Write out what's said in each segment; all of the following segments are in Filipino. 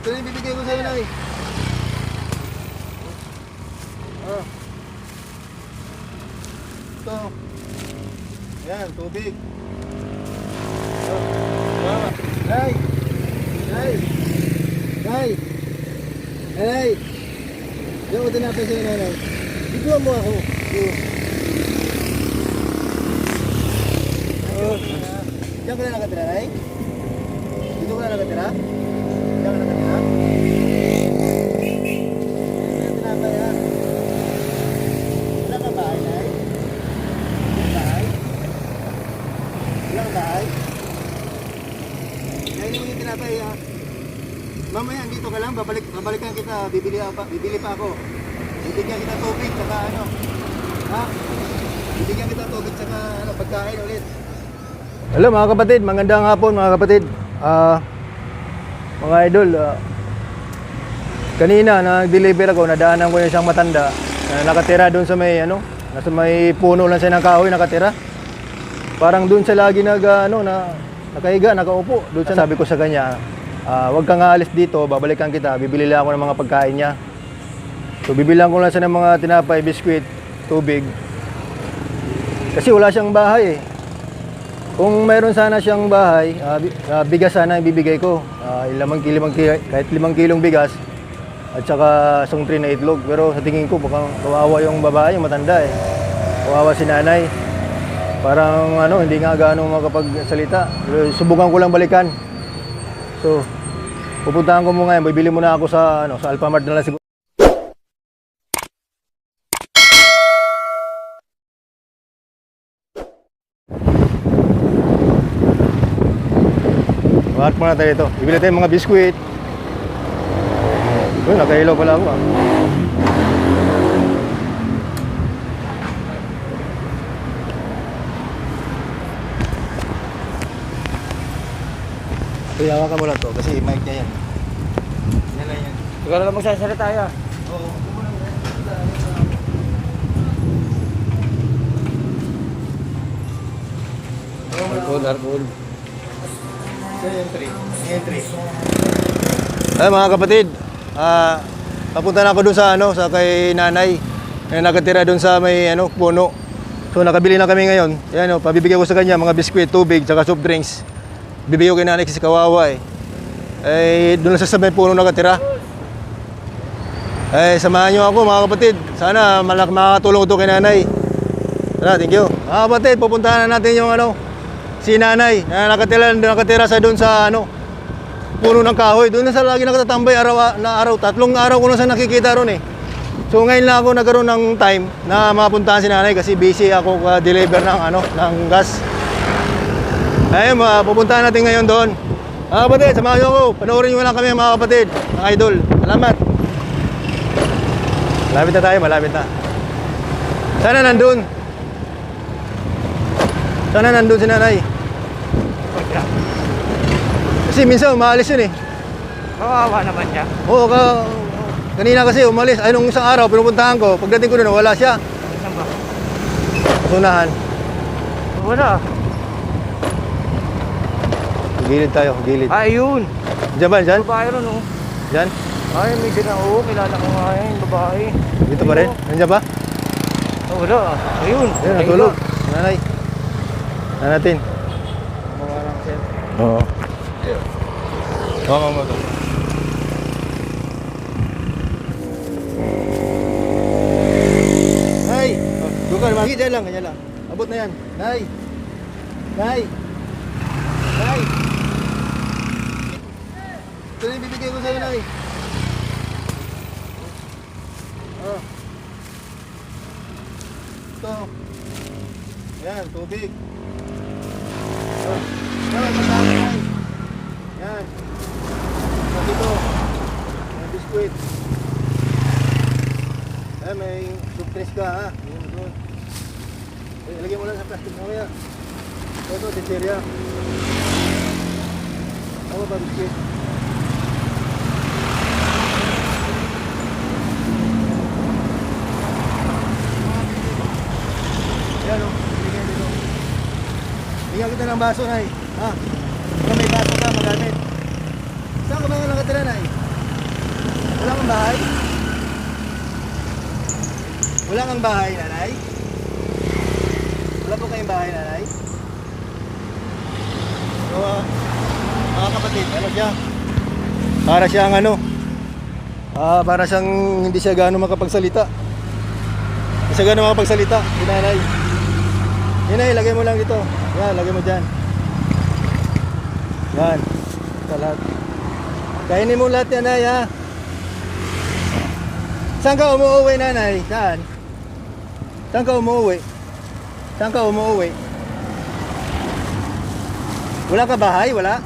Ito na yung bibigay ko sa'yo, Nay. Oh. Ito. Yan, tubig. Oh. Oh. Nay! Nay! Nay! Nay! Diyan ko tinapay sa'yo, Nay. Biguan mo ako. Oh. Diyan ka na nakatira, Nay? Dito ka na nakatira? Diyan ka na nakatira? Diyan tinapay, ha? Wala ka bahay, Nay? Bahay? Wala ka bahay? Ngayon yung tinapay, ha? Mamaya, dito ka lang, babalikan kita, bibili pa ako. Bibigyan kita tubig, saka ano, ha? Bibigyan kita tubig, saka ano, pagkain ulit. Hello mga kapatid, magandang hapon mga kapatid. Mga idol, kanina nag-deliver ako, nadaanan ko yung isang matanda na nakatira doon sa may ano, nasa may puno lang siya ng kahoy nakatira. Parang doon siya lagi nakahiga, nakaupo. Doon siya, sabi ko sa kanya, huwag kang aalis dito, babalikan kita, bibili lang ako ng mga pagkain niya. So bibilang ko lang siya ng mga tinapay, biskwit, tubig. Kasi wala siyang bahay eh. Kung mayroon sana siyang bahay, bigas sana ibibigay ko. Kahit 5 kilong bigas at saka isang tray na itlog. Pero sa tingin ko baka kawawa yung babae, yung matanda eh. Kawawa si nanay. Parang hindi nga gaano makapagsalita. Subukan ko lang balikan. So, pupuntahan ko mo ngayon, bibili muna ako sa Alphamart na lang siguro. Bakit muna tayo ito? Bibili tayo mga biskwit. Uy, nakahilaw pala ako Kaya hawakan mo lang to kasi mic niya yan. Yan lang yan. Ikaw na lang magsasalita ya. Oo. Alcohol. Entry. Ay mga kapatid, papunta na ako doon sa kay nanay na nakatira doon sa may puno. So nakabili na kami ngayon. Yan pabibigyan ko sa kanya mga biskwit, tubig, saka soft drinks. Bibigyan ko kay nanay kasi kawawa eh. Doon lang sa may puno nakatira. Samahan niyo ako mga kapatid. Sana makakatulong ito kay nanay. Tara, thank you. Mga kapatid, pupuntahan na natin yung si nanay na nakatira sa doon sa puno ng kahoy. Doon na sa lagi nakatatambay araw. 3 araw ko na sa nakikita ron eh. So ngayon lang ako nagkaroon ng time na mapuntahan si nanay kasi busy ako deliver ng gas. Ayun, pupuntahan natin ngayon doon. Mga kapatid, samahan niyo ako. Panoorin niyo lang kami mga kapatid, mga idol. Salamat. Malapit na. Sana nandun si nanay. Kasi minsan umaalis yun eh. Kawawa naman niya. Oo, kanina kasi umalis. Ay, nung isang araw, pinupuntahan ko. Pagdating ko doon, wala siya. Saan ba? Tunahan. Wala. Gilid tayo, gilid. Ayun. Diyan ba? Diyan? Babae ron oh. Diyan? Ay, may oo. Kilala ko nga yung babae. Dito pa rin? Nandiyan ba? Wala. Ayun. Ayun, natulog. Nanay. Natin. Mga lang siya. Oo. Oo, mga Nay! Dukan, magi dyan lang, ganyan lang. Abot na yan. Nay! Ito na yung bibigay ko sa'yo, Nay. Oh. Ito. Yan, tubig. Oh. Yan, pagkain, Nay. Yan. At ito, may biskuit. May surprise ka ha. Yun, doon. Ilagay mo lang sa plastic mo kaya. Ito, deterya. Ako ba biskuit? Yan o, bigyan dito. Bigyan kita ng baso, Nay. Ha? Kung may baso ka, magamit. Saan ka ba nakatira, Nay? Wala kang bahay? Wala kang bahay, nanay? Wala po kayong bahay, nanay? So, mga kapatid, ano siya? Para siyang ano? Para siyang hindi siya gaano makapagsalita. Hindi siya gaano makapagsalita, si nanay. Nanay, lagay mo lang dito. Yan, lagay mo dyan. Yan. Ito lahat. Kainin mo lahat yan, nanay, ha? Saan ka umuwi, nanay? Saan? Saan ka umuwi? Saan ka umuwi? Wala ka bahay? Wala?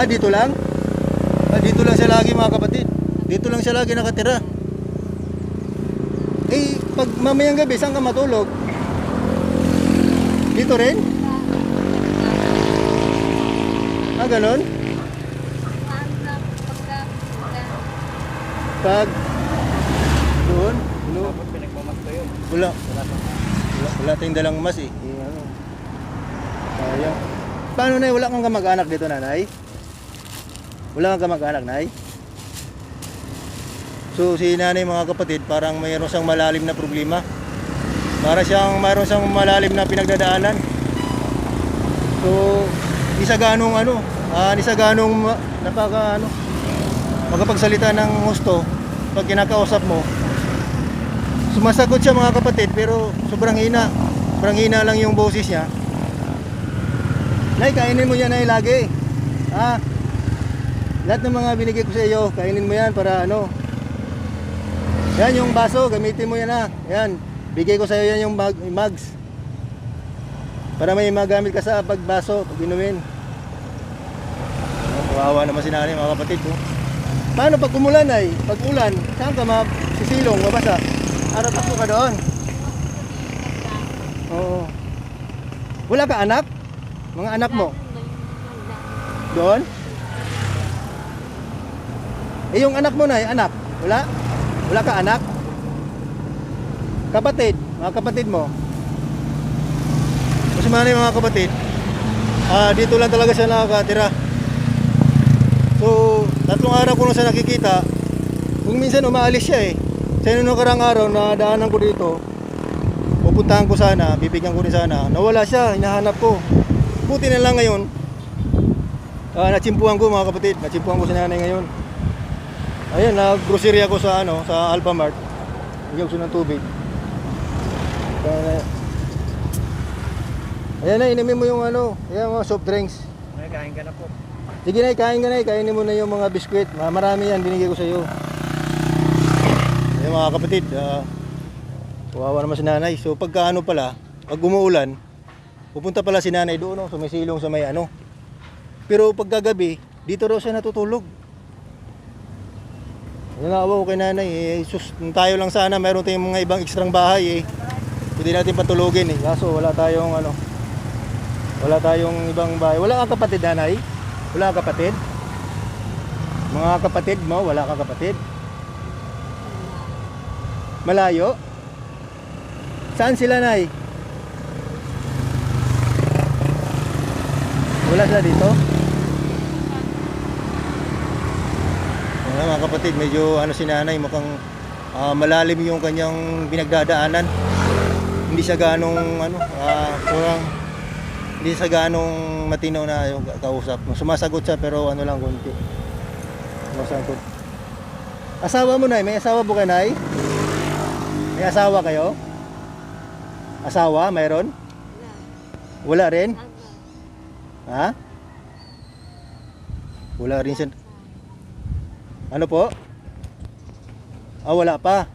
Dito lang? Dito lang siya lagi, mga kapatid. Dito lang siya lagi nakatira. Eh, pag mamayang gabi, saan ka matulog? Dito rin? Ganon? Pag doon? Pinagmamasto yun. Wala tayong dalang mas eh. Ano? Sayang. Paano na wala kang kamag-anak dito, nanay? Wala kang kamag-anak, nay? So si nanay, mga kapatid, parang mayroon siyang malalim na problema. Mayroon siyang malalim na pinagdadaanan. So di sa ganong makapagsalita ng gusto pag kinakausap mo. Sumasagot siya, mga kapatid, pero sobrang hina lang yung boses niya. Nay, kainin mo yan, nay, lagi. Lahat ng mga binigay ko sa iyo, kainin mo yan para ano. Yan yung baso, gamitin mo yan, ha. Yan, bigay ko sa iyo yan yung mugs. Para may magamit ka sa pagbaso, pag inumin. Kawawa naman si nanay, mga kapatid ko. Paano pag umulan, ay? Pag ulan, saan ka masisilong, mabasa? Aratak mo ka doon. Oo. Wala ka anak? Mga anak mo? Doon? Eh yung anak mo na, anak? Wala? Wala ka anak? Kapatid? Mga kapatid mo? Kasi mga kapatid, dito lang talaga siya nakakatira. So, 3 araw ko na siya nakikita. Kung minsan umaalis siya eh. Sa nung nakarang araw na daanan ko dito, pupuntahan ko sana, bibigyan ko rin sana. Nawala siya, hinahanap ko. Buti na lang ngayon, natsimpuhan ko, mga kapatid. Natsimpuhan ko si nanay ngayon. Ayun, nag-grocery ako sa sa Alphamart. Bigyan ko ng tubig. Ayan na, inumin mo yung yung mga soft drinks. May kain ka na po. Sige na, kain ka na, kainin mo na yung mga biskwit. Marami yan, binigay ko sa iyo. Ayun, mga kapatid, kawawa naman si nanay. So pagka pala, pag umuulan, pupunta pala si nanay doon, sumisilong sa may Pero pagkagabi, dito raw siya natutulog. Nanawa ko kay nanay, tayo lang sana, mayroon tayong mga ibang ekstrang bahay eh. Pwede natin patulogin eh. Kaso wala tayong wala tayong ibang bahay. Wala kang kapatid, nanay? Wala kang kapatid? Mga kapatid mo, wala kang kapatid? Malayo? Saan sila, nay? Wala sila dito? Mga kapatid, medyo si nanay, mukhang malalim yung kanyang pinagdadaanan. Hindi siya ganong hindi siya ganong matinaw na yung kausap. Sumasagot siya pero lang konti. Sumasagot. Asawa mo, nay? May asawa po ka, nay? May asawa kayo? Asawa? Mayroon? Wala rin? Ha? Wala rin siya. Ano po? Wala pa.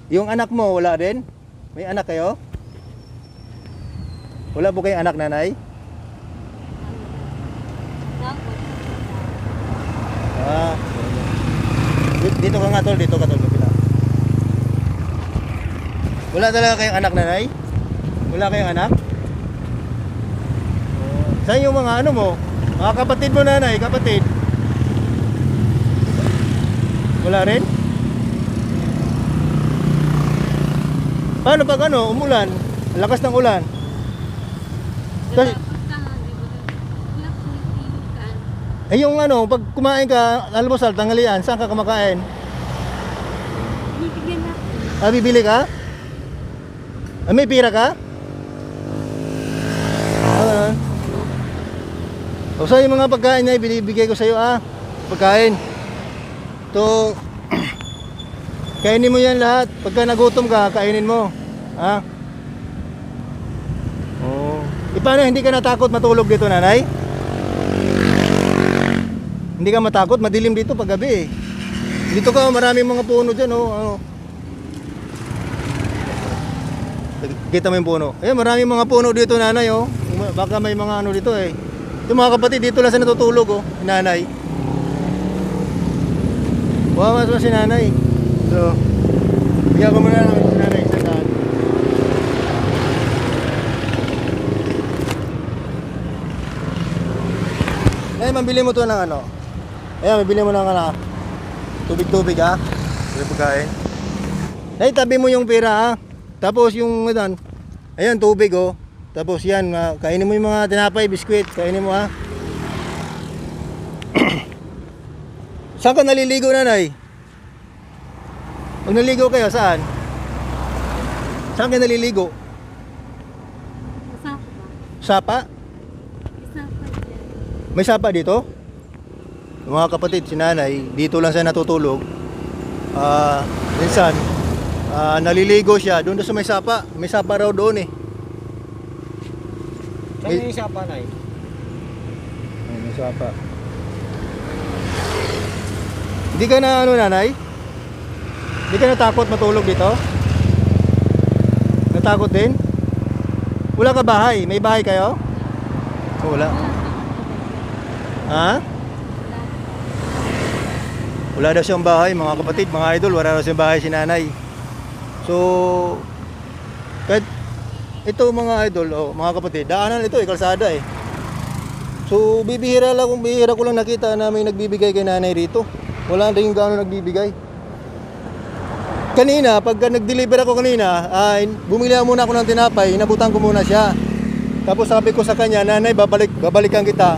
Yung anak mo, wala rin? May anak kayo? Wala po kayong anak, nanay? Dito ka nga, tol. Dito ka, tol. Wala talaga kayong anak, nanay? Wala kayong anak? Saan yung mga mo? Mga kapatid mo, nanay? Kapatid? Wala rin? Paano pag umulan? Lakas ng ulan? Kasi, Eh yung ano, pag kumain ka, almusal, tanghalian, saan ka kumakain? Bibigyan ako. Ah, bibili ka? Ah, may pira ka? Ah, o so yung mga pagkain na ibinibigay ko sa'yo pagkain. To, kainin mo yan lahat. Pagka nagutom ka, kainin mo. Oh. Paano, hindi ka natakot matulog dito, nanay? Hindi ka matakot, madilim dito pag gabi eh. Dito ka, maraming mga puno dyan, oh. Kita mo yung puno. Ayan, maraming mga puno dito, nanay, oh. Baka may mga ano dito eh. Yung mga kapatid, dito lang sa natutulog, oh, nanay. Wawas mo si nanay. So, bigyan ko muna namin si nanay sa daan. Eh, mabili mo to ng ano. Ayan, mabili mo ng ano. Tubig-tubig Yung pagkain. Eh, tabi mo yung pera Tapos yung ano. Ayan, tubig oh. Tapos yan, kainin mo yung mga tinapay, biskwit. Kainin mo Saan ka naliligo, nanay? Pag naligo kayo, saan? Saan ka naliligo? Masapa ba? Sapa? Masapa dyan. May sapa dito? Mga kapatid, si nanay, dito lang siya natutulog. Minsan, naliligo siya doon sa may sapa. May sapa raw doon eh. Saan yung isa pa, Nay? May sapa. Hindi ka na ano, nanay? Hindi ka natakot matulog dito? Natakot din? Wala ka bahay? May bahay kayo? Wala. Wala daw siyang bahay, mga kapatid, mga idol. Wala daw siyang bahay si nanay. So, kahit ito mga idol, mga kapatid, daanan ito kalsada eh. So, bibihira ko lang nakita na may nagbibigay kay nanay rito. Wala rin gaano nagbibigay. Kanina, pagka nag-deliver ako kanina, bumili muna ako ng tinapay, inabutan ko muna siya. Tapos sabi ko sa kanya, nanay, babalikan kita.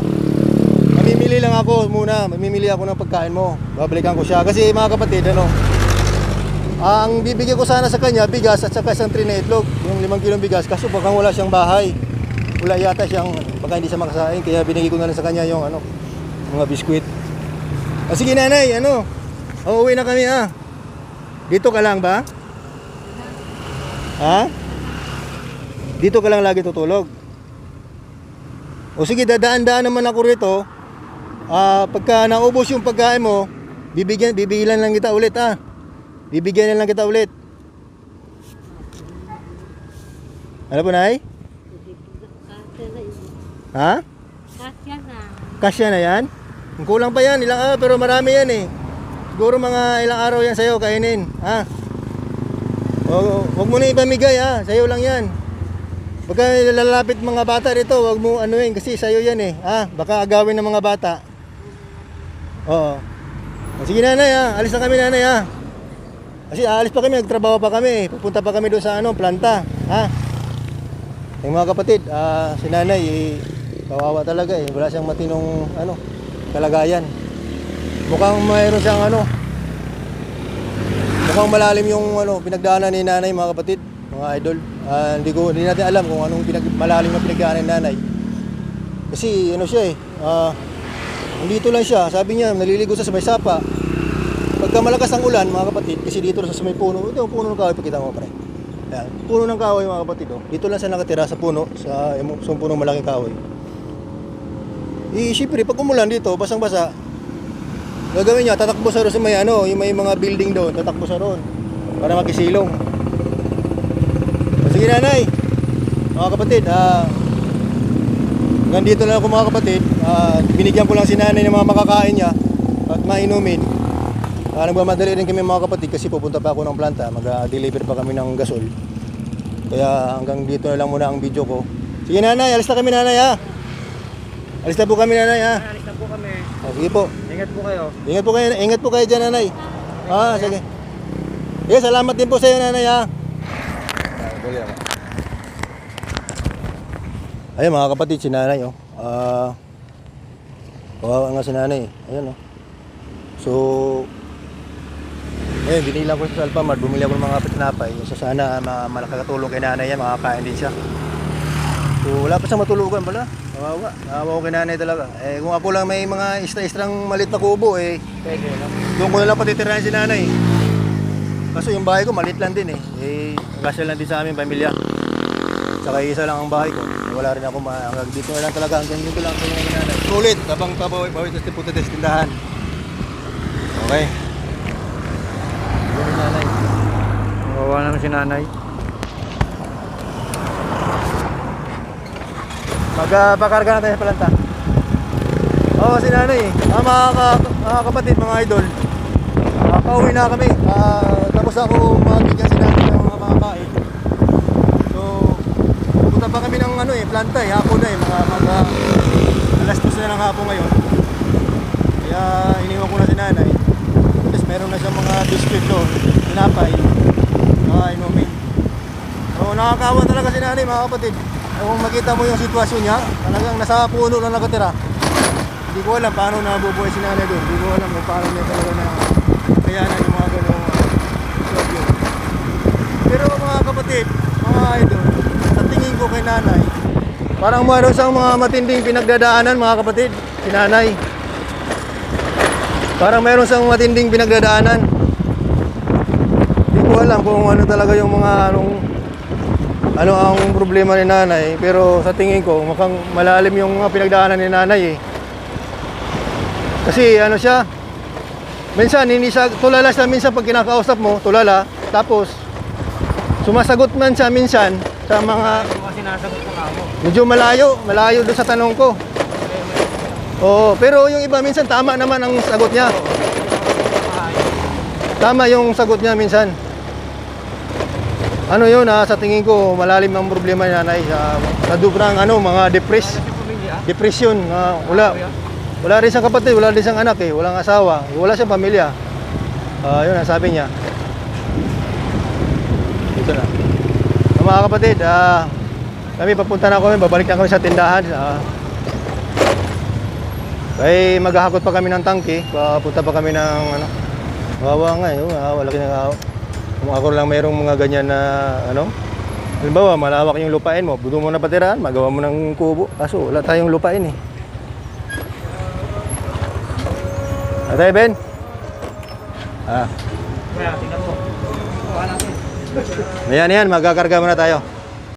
Mamimili lang ako muna, mamimili ako ng pagkain mo. Babalikan ko siya. Kasi mga kapatid, ang bibigyan ko sana sa kanya, bigas at saka isang tray na itlog. Yung 5 kilong bigas, kaso baka wala siyang bahay. Wala yata siyang, baka hindi siya makasain. Kaya binigay ko na lang sa kanya yung mga biskwit. Sige nanay, uuwi na kami Dito ka lang ba? Dito ka lang lagi tutulog? O sige, dadaan-daan naman ako rito. Pagka naubos yung pagkain mo, bibigilan lang kita ulit Bibigyan na lang kita ulit. Ano po, nay? Kasya na. Kasya na yan? Kulang pa yan, ilang araw, pero marami yan eh. Siguro mga ilang araw yan sa'yo, kainin. Huwag mo na ipamigay sa'yo lang yan. Pagka lalapit mga bata rito, huwag mo kasi sa'yo yan eh. Baka agawin ng mga bata. Oo. Sige nanay alis na kami nanay Kasi aalis pa kami, nagtrabaho pa kami. Pupunta pa kami doon sa planta. Yung mga kapatid, si nanay kawawa talaga eh. Wala siyang matinong kalagayan. Mukhang mayroon siyang mukhang malalim yung pinagdaanan ni nanay, mga kapatid, mga idol. Hindi natin alam kung anong malalim na pinagdaanan ni nanay. Kasi siya eh. Nandito lang siya. Sabi niya, naliligo siya sa may sapa. Pagka malakas ang ulan, mga kapatid, kasi dito sa may puno, ito yung puno ng kahoy, pakita mo pre. Yan, puno ng kahoy, mga kapatid. Dito lang siya nakatira sa puno, sa puno malaking kahoy. Siyempre, pag umulan dito, basang-basa, gagawin niya, tatakbo sa roon sa may yung may mga building doon, tatakbo sa roon para makisilong. Sige nanay, mga kapatid, nandito lang ako mga kapatid. Binigyan ko lang si nanay ng mga makakain niya at mainumin. Nagmamadali rin kami mga kapatid kasi pupunta pa ako ng planta, mag-deliver pa kami ng gasol. Kaya hanggang dito na lang muna ang video ko. Sige nanay, alis na kami nanay Alis na po kami nanay Alis na po kami. Sige po. Ingat po kayo. Ingat po kayo dyan nanay. Sige. Sige, salamat din po sa iyo nanay Ayun mga kapatid, si nanay Kawawa nga si nanay. Ayan oh. So, binilang ko sa Alphamart, bumili ako ng mga tinapay. So sana malakatulong kay nanay yan, makakain din siya. So wala pa siyang matulugan pala. Kawawa. Kawawa ko kay nanay talaga. Kung ako lang may mga extra-extrang malit na kubo Pwede lang. doon ko na lang patitirahan si nanay. Kaso yung bahay ko malit lang din kasya lang din sa aming pamilya. Tsaka isa lang ang bahay ko. Wala rin ako hanggang dito na lang talaga. Hanggang dito lang ako ng nanay. Sulit, habang pabawit sa puto des tindahan. Okay. Yun yung nanay. Kawawa naman si nanay. Magpakarga na tayo sa palanta. Oo, si nanay. Mga kapatid, mga idol. Pauwi na kami. Tapos ako mabigyan si nanay ng mga kain. So, pupunta pa kami ng planta hapon na mga alas 2 na ng hapon ngayon. Kaya iniwan ko na si nanay. Tapos meron na siyang mga biscuit doon, tinapay, inumin. So, nakakawa talaga si nanay, mga kapatid. Kung makita mo yung sitwasyon niya, talagang nasa puno lang nakatira. Hindi ko alam paano nabubuhay si nanay doon. Hindi ko alam kung paano niya talaga na kayanan yung mga gano'ng sitwasyon. Pero mga kapatid, mga idol, sa tingin ko kay nanay, parang meron siyang mga matinding pinagdadaanan, mga kapatid, si nanay. Parang meron siyang matinding pinagdadaanan. Hindi ko alam kung ano talaga yung mga ano ang problema ni nanay, pero sa tingin ko mukhang malalim yung mga pinagdaanan ni nanay Kasi ano siya, minsan hindi siya tulala siya minsan pag kinakausap mo, tulala, tapos sumasagot man siya minsan sa mga Kasi nasagot ko ako. medyo malayo doon sa tanong ko. Oo, pero yung iba minsan tama naman ang sagot niya. Tama yung sagot niya minsan. Ano yun sa tingin ko malalim ang problema ni nanay sa dubrang mga depression. Wala rin siyang kapatid, wala rin siyang anak walang asawa, wala siyang pamilya. Yun ang sabi niya. Ito na. Mga kapatid, kami papunta na kami, babalik na kami sa tindahan. Kaya maghahakot pa kami ng tangke, papunta pa kami ng wawa nga wala kinang kung ako lang mayroong mga ganyan na halimbawa malawak yung lupain mo, doon mo na patirahan, magawa mo ng kubo. Kaso wala tayong lupain Atay Ben? Kaya, tingnan mo. Kuha natin. Ayan, magkakarga muna tayo.